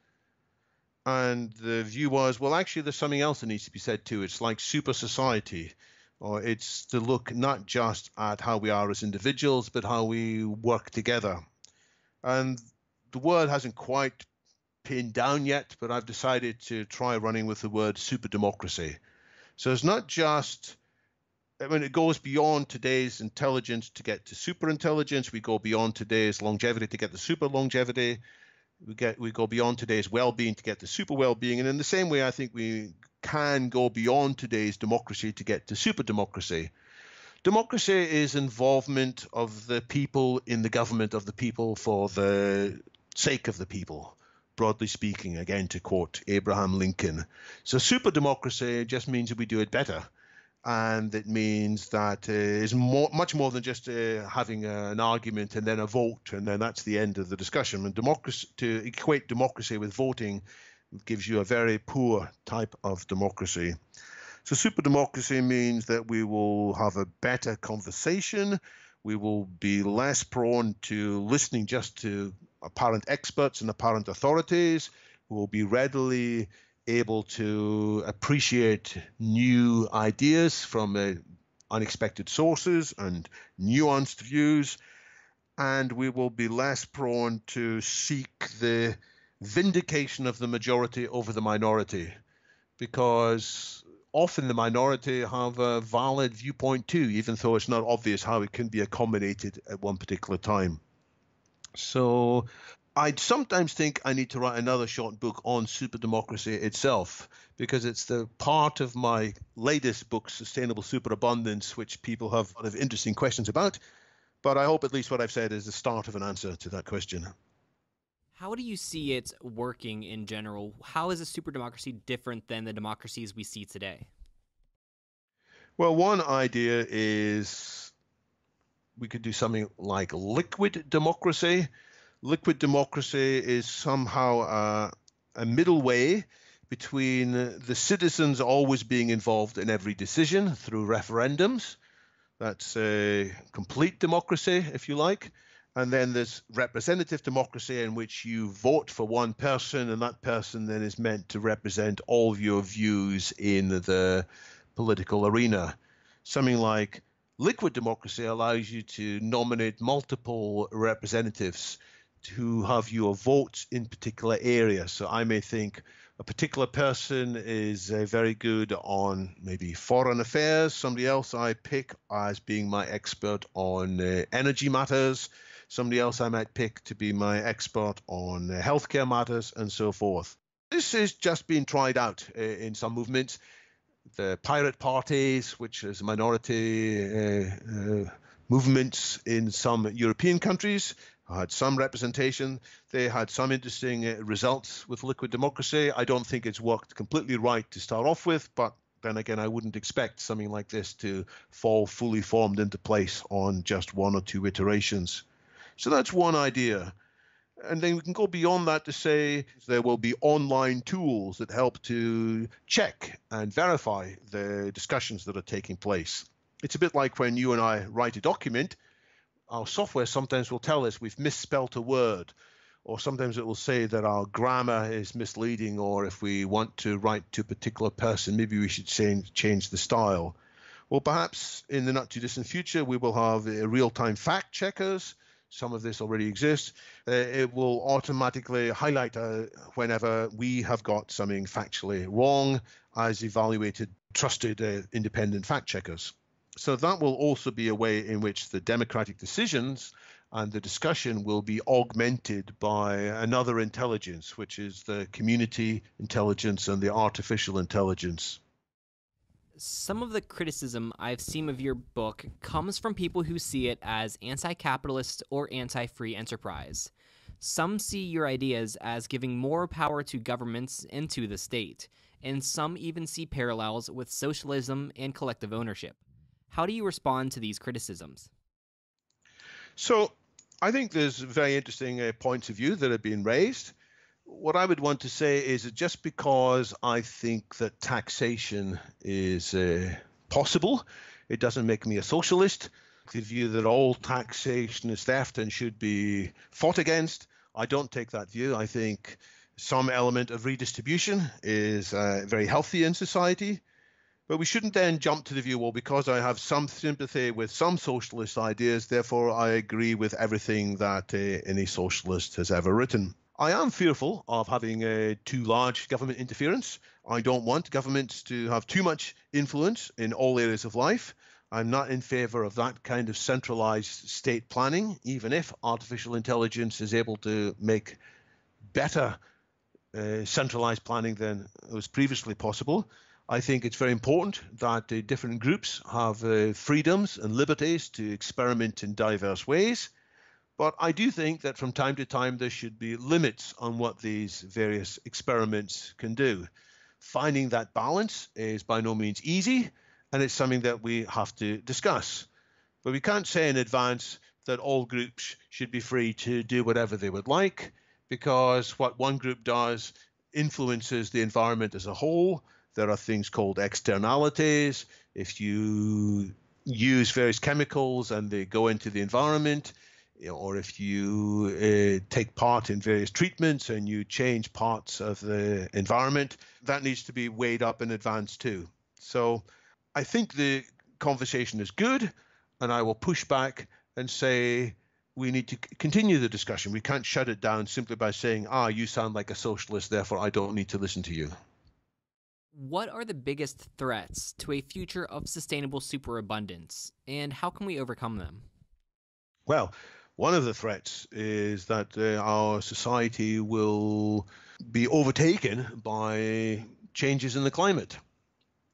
And the view was, well, actually, there's something else that needs to be said too. It's like super society, or it's to look not just at how we are as individuals, but how we work together. And the word hasn't quite pinned down yet, but I've decided to try running with the word superdemocracy. So it's not just, it goes beyond today's intelligence to get to super intelligence. We go beyond today's longevity to get to super longevity. We go beyond today's well-being to get to super well-being. And in the same way, I think we can go beyond today's democracy to get to super democracy. Democracy is involvement of the people in the government of the people for the sake of the people, broadly speaking, again, to quote Abraham Lincoln. So super democracy just means that we do it better. And it means that is much more than just having an argument and then a vote, and then that's the end of the discussion. And democracy, to equate democracy with voting, gives you a very poor type of democracy. So super democracy means that we will have a better conversation. We will be less prone to listening just to apparent experts and apparent authorities. We will be readily able to appreciate new ideas from unexpected sources and nuanced views, and we will be less prone to seek the vindication of the majority over the minority, because often the minority have a valid viewpoint too, even though it's not obvious how it can be accommodated at one particular time. So I'd sometimes think I need to write another short book on superdemocracy itself, because it's the part of my latest book, Sustainable Superabundance, which people have a lot of interesting questions about. But I hope at least what I've said is the start of an answer to that question. How do you see it working in general? How is a superdemocracy different than the democracies we see today? Well, one idea is we could do something like liquid democracy. Liquid democracy is somehow a middle way between the citizens always being involved in every decision through referendums. That's a complete democracy, if you like. And then there's representative democracy, in which you vote for one person, and that person then is meant to represent all of your views in the political arena. Something like liquid democracy allows you to nominate multiple representatives who have your votes in particular areas. So I may think a particular person is very good on maybe foreign affairs. Somebody else I pick as being my expert on energy matters. Somebody else I might pick to be my expert on healthcare matters, and so forth. This is just being tried out in some movements. The pirate parties, which is minority movements in some European countries, had some representation. They had some interesting results with liquid democracy. I don't think it's worked completely right to start off with, but then again, I wouldn't expect something like this to fall fully formed into place on just one or two iterations. So that's one idea. And then we can go beyond that to say there will be online tools that help to check and verify the discussions that are taking place. It's a bit like when you and I write a document, our software sometimes will tell us we've misspelt a word, or sometimes it will say that our grammar is misleading, or if we want to write to a particular person, maybe we should change the style. Well, perhaps in the not too distant future, we will have real-time fact checkers. Some of this already exists. It will automatically highlight whenever we have got something factually wrong as evaluated, trusted, independent fact checkers. So that will also be a way in which the democratic decisions and the discussion will be augmented by another intelligence, which is the community intelligence and the artificial intelligence. Some of the criticism I've seen of your book comes from people who see it as anti-capitalist or anti-free enterprise. Some see your ideas as giving more power to governments and to the state, and some even see parallels with socialism and collective ownership. How do you respond to these criticisms? So I think there's very interesting points of view that have been raised. What I would want to say is that just because I think that taxation is possible, it doesn't make me a socialist. The view that all taxation is theft and should be fought against, I don't take that view. I think some element of redistribution is very healthy in society. But we shouldn't then jump to the view, well, because I have some sympathy with some socialist ideas, therefore I agree with everything that any socialist has ever written. I am fearful of having too large government interference. I don't want governments to have too much influence in all areas of life. I'm not in favor of that kind of centralized state planning, even if artificial intelligence is able to make better centralized planning than was previously possible. I think it's very important that different groups have freedoms and liberties to experiment in diverse ways. But I do think that from time to time there should be limits on what these various experiments can do. Finding that balance is by no means easy, and it's something that we have to discuss. But we can't say in advance that all groups should be free to do whatever they would like, because what one group does influences the environment as a whole. There are things called externalities. If you use various chemicals and they go into the environment, or if you take part in various treatments and you change parts of the environment, that needs to be weighed up in advance too. So I think the conversation is good, and I will push back and say we need to continue the discussion. We can't shut it down simply by saying, you sound like a socialist, therefore I don't need to listen to you. What are the biggest threats to a future of sustainable superabundance, and how can we overcome them? Well, one of the threats is that our society will be overtaken by changes in the climate.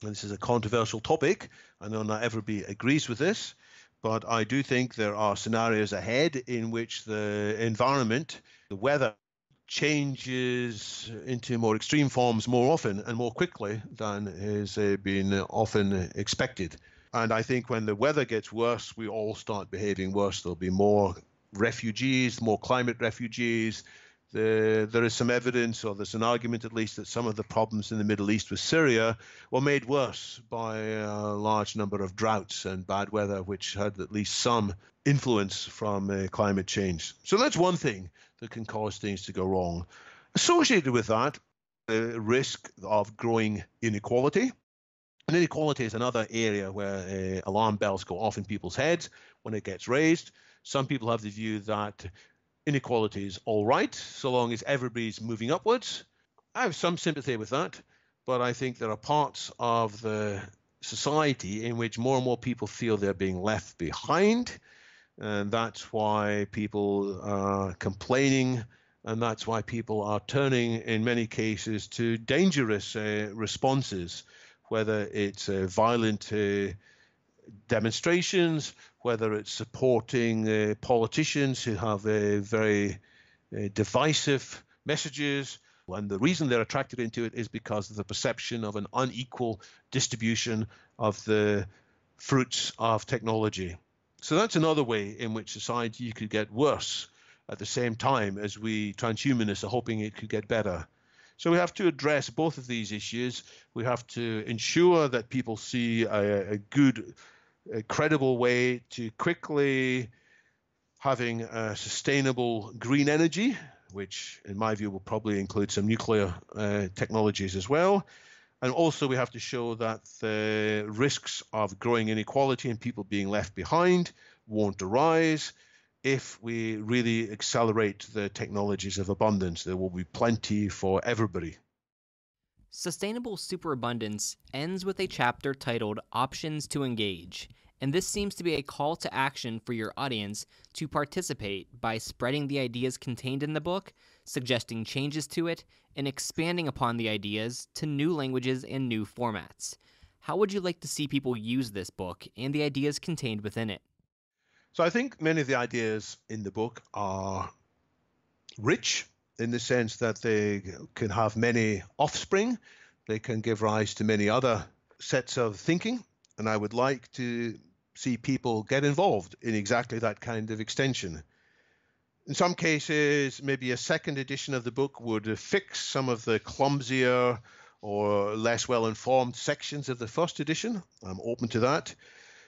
And this is a controversial topic. I know not everybody agrees with this, but I do think there are scenarios ahead in which the environment, the weather, changes into more extreme forms more often and more quickly than has been often expected. And I think when the weather gets worse, we all start behaving worse. There'll be more refugees, more climate refugees. There is some evidence, or there's an argument at least, that some of the problems in the Middle East with Syria were made worse by a large number of droughts and bad weather, which had at least some influence from climate change. So that's one thing that can cause things to go wrong. Associated with that, the risk of growing inequality. And inequality is another area where alarm bells go off in people's heads when it gets raised. Some people have the view that inequality is all right, so long as everybody's moving upwards. I have some sympathy with that, but I think there are parts of the society in which more and more people feel they're being left behind, and that's why people are complaining, and that's why people are turning, in many cases, to dangerous responses, whether it's violent demonstrations, whether it's supporting politicians who have very divisive messages. And the reason they're attracted into it is because of the perception of an unequal distribution of the fruits of technology. So that's another way in which society could get worse at the same time as we transhumanists are hoping it could get better. So we have to address both of these issues. We have to ensure that people see a good, credible way to quickly having a sustainable green energy, which in my view will probably include some nuclear technologies as well. And also we have to show that the risks of growing inequality and people being left behind won't arise if we really accelerate the technologies of abundance. There will be plenty for everybody. Sustainable Superabundance ends with a chapter titled Options to Engage, and this seems to be a call to action for your audience to participate by spreading the ideas contained in the book, suggesting changes to it, and expanding upon the ideas to new languages and new formats. How would you like to see people use this book and the ideas contained within it? So I think many of the ideas in the book are rich in the sense that they can have many offspring. They can give rise to many other sets of thinking. And I would like to see people get involved in exactly that kind of extension. In some cases, maybe a second edition of the book would fix some of the clumsier or less well-informed sections of the first edition. I'm open to that.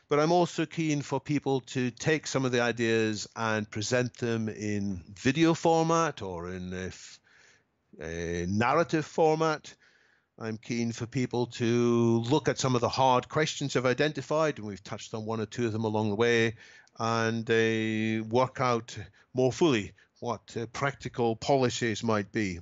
But I'm also keen for people to take some of the ideas and present them in video format or in a narrative format. I'm keen for people to look at some of the hard questions I've identified, and we've touched on one or two of them along the way, and work out more fully what practical policies might be.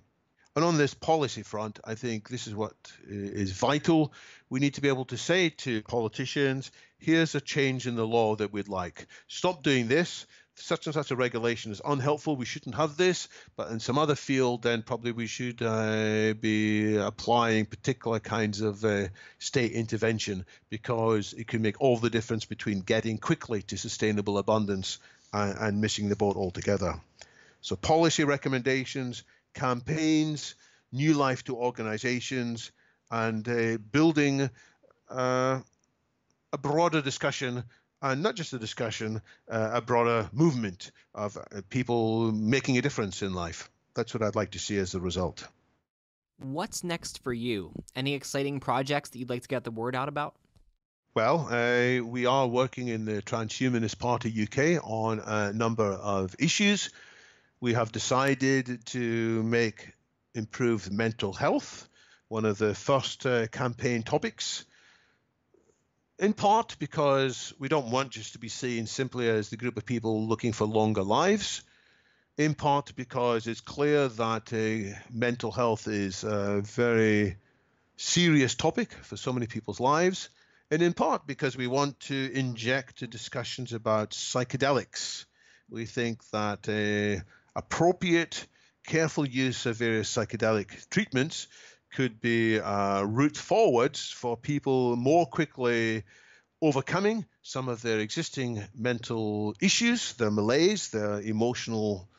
And on this policy front, I think this is what is vital. We need to be able to say to politicians, here's a change in the law that we'd like. Stop doing this. Such and such a regulation is unhelpful. We shouldn't have this. But in some other field, then probably we should be applying particular kinds of state intervention, because it can make all the difference between getting quickly to sustainable abundance and missing the boat altogether. So policy recommendations, campaigns, new life to organizations, and building a broader discussion, and not just a discussion, a broader movement of people making a difference in life. That's what I'd like to see as a result. What's next for you? Any exciting projects that you'd like to get the word out about? Well, we are working in the Transhumanist Party UK on a number of issues. We have decided to make improved mental health one of the first campaign topics, in part because we don't want just to be seen simply as the group of people looking for longer lives, in part because it's clear that mental health is a very serious topic for so many people's lives, and in part because we want to inject discussions about psychedelics. We think that appropriate, careful use of various psychedelic treatments could be a route forwards for people more quickly overcoming some of their existing mental issues, their malaise, their emotional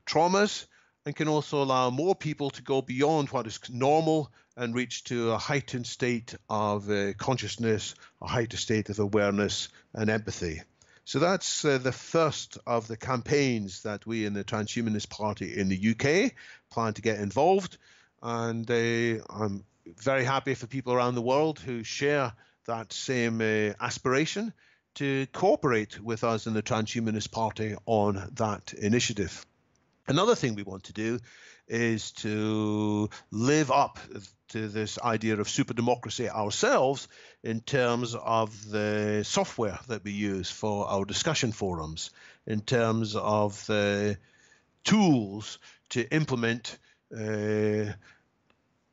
traumas, and can also allow more people to go beyond what is normal and reach to a heightened state of consciousness, a heightened state of awareness and empathy. So that's the first of the campaigns that we in the Transhumanist Party in the UK plan to get involved. And I'm very happy for people around the world who share that same aspiration to cooperate with us in the Transhumanist Party on that initiative. Another thing we want to do is to live up to this idea of superdemocracy ourselves in terms of the software that we use for our discussion forums, in terms of the tools to implement the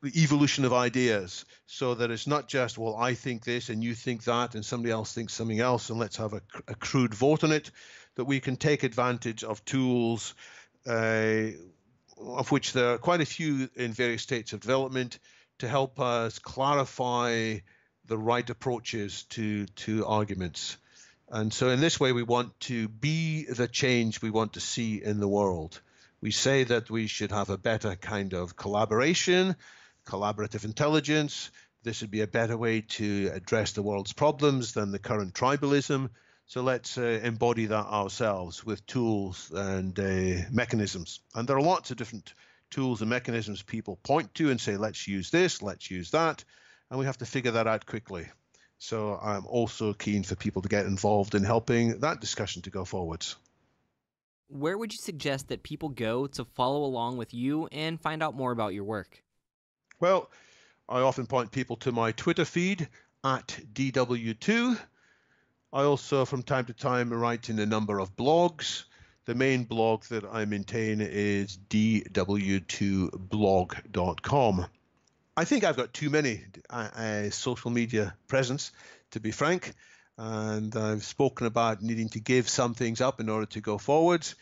evolution of ideas, so that it's not just, well, I think this and you think that and somebody else thinks something else and let's have a crude vote on it, that we can take advantage of tools of which there are quite a few in various states of development, to help us clarify the right approaches to arguments. And so in this way, we want to be the change we want to see in the world. We say that we should have a better kind of collaboration, collaborative intelligence. This would be a better way to address the world's problems than the current tribalism. So let's embody that ourselves with tools and mechanisms. And there are lots of different tools and mechanisms people point to and say, let's use this, let's use that. And we have to figure that out quickly. So I'm also keen for people to get involved in helping that discussion to go forwards. Where would you suggest that people go to follow along with you and find out more about your work? Well, I often point people to my Twitter feed at DW2. I also, from time to time, write in a number of blogs. The main blog that I maintain is dw2blog.com. I think I've got too many social media presence, to be frank, and I've spoken about needing to give some things up in order to go forwards.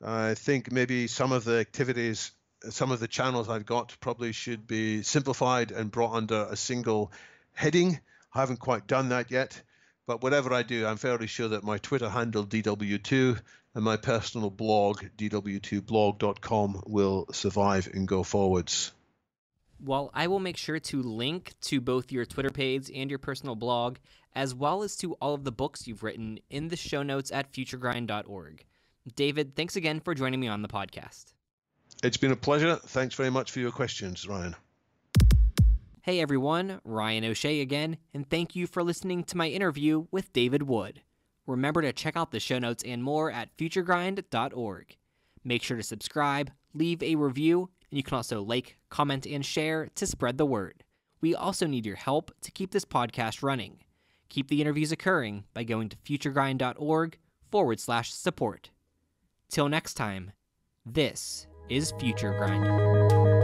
I think maybe some of the activities, some of the channels I've got probably should be simplified and brought under a single heading. I haven't quite done that yet. But whatever I do, I'm fairly sure that my Twitter handle, DW2, and my personal blog, dw2blog.com, will survive and go forwards. Well, I will make sure to link to both your Twitter page and your personal blog, as well as to all of the books you've written in the show notes at futuregrind.org. David, thanks again for joining me on the podcast. It's been a pleasure. Thanks very much for your questions, Ryan. Hey everyone, Ryan O'Shea again, and thank you for listening to my interview with David Wood. Remember to check out the show notes and more at futuregrind.org. Make sure to subscribe, leave a review, and you can also like, comment, and share to spread the word. We also need your help to keep this podcast running. Keep the interviews occurring by going to futuregrind.org/support. Till next time, this is Future Grind.